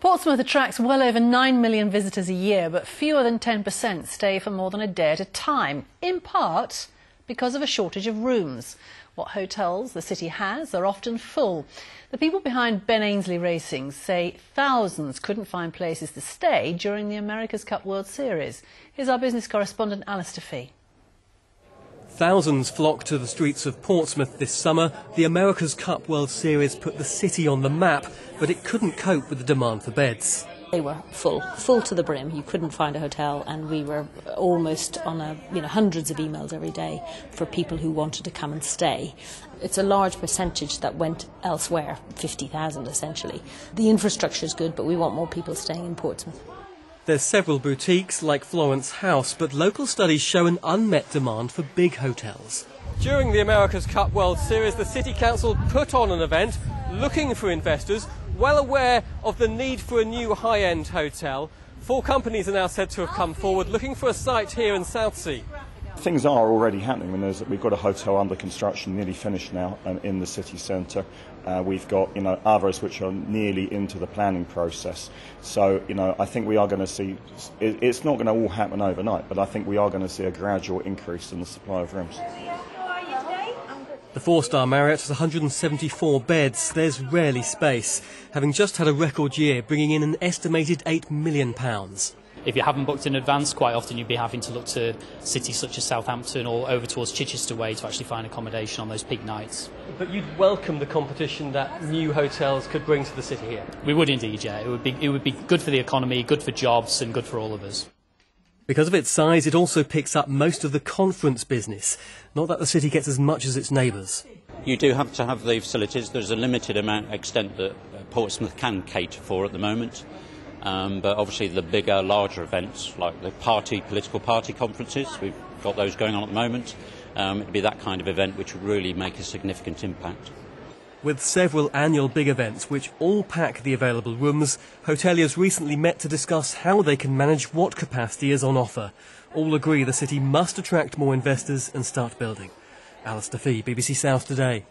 Portsmouth attracts well over 9 million visitors a year, but fewer than 10% stay for more than a day at a time, in part because of a shortage of rooms. What hotels the city has are often full. The people behind Ainslie Racing say thousands couldn't find places to stay during the America's Cup World Series. Here's our business correspondent Alistair Fee. Thousands flocked to the streets of Portsmouth this summer. The America's Cup World Series put the city on the map, but it couldn't cope with the demand for beds. They were full to the brim. You couldn't find a hotel, and we were almost on hundreds of emails every day for people who wanted to come and stay. It's a large percentage that went elsewhere, 50,000 essentially. The infrastructure is good, but we want more people staying in Portsmouth. There's several boutiques like Florence House, but local studies show an unmet demand for big hotels. During the America's Cup World Series, the City Council put on an event looking for investors, well aware of the need for a new high-end hotel. 4 companies are now said to have come forward looking for a site here in Southsea. Things are already happening. We've got a hotel under construction, nearly finished now, in the city centre. We've got others which are nearly into the planning process. So I think we are going to see. It's not going to all happen overnight, but I think we are going to see a gradual increase in the supply of rooms. The 4-star Marriott has 174 beds. There's rarely space, having just had a record year, bringing in an estimated £8 million. If you haven't booked in advance, quite often you'd be having to look to cities such as Southampton or over towards Chichester way to actually find accommodation on those peak nights. But you'd welcome the competition that new hotels could bring to the city here? We would indeed, yeah. It would be good for the economy, good for jobs and good for all of us. Because of its size, it also picks up most of the conference business. Not that the city gets as much as its neighbours. You do have to have the facilities. There's a limited extent that Portsmouth can cater for at the moment. But obviously the bigger, larger events like the political party conferences, we've got those going on at the moment. It would be that kind of event which would really make a significant impact. With several annual big events which all pack the available rooms, hoteliers recently met to discuss how they can manage what capacity is on offer. All agree the city must attract more investors and start building. Alistair Fee, BBC South Today.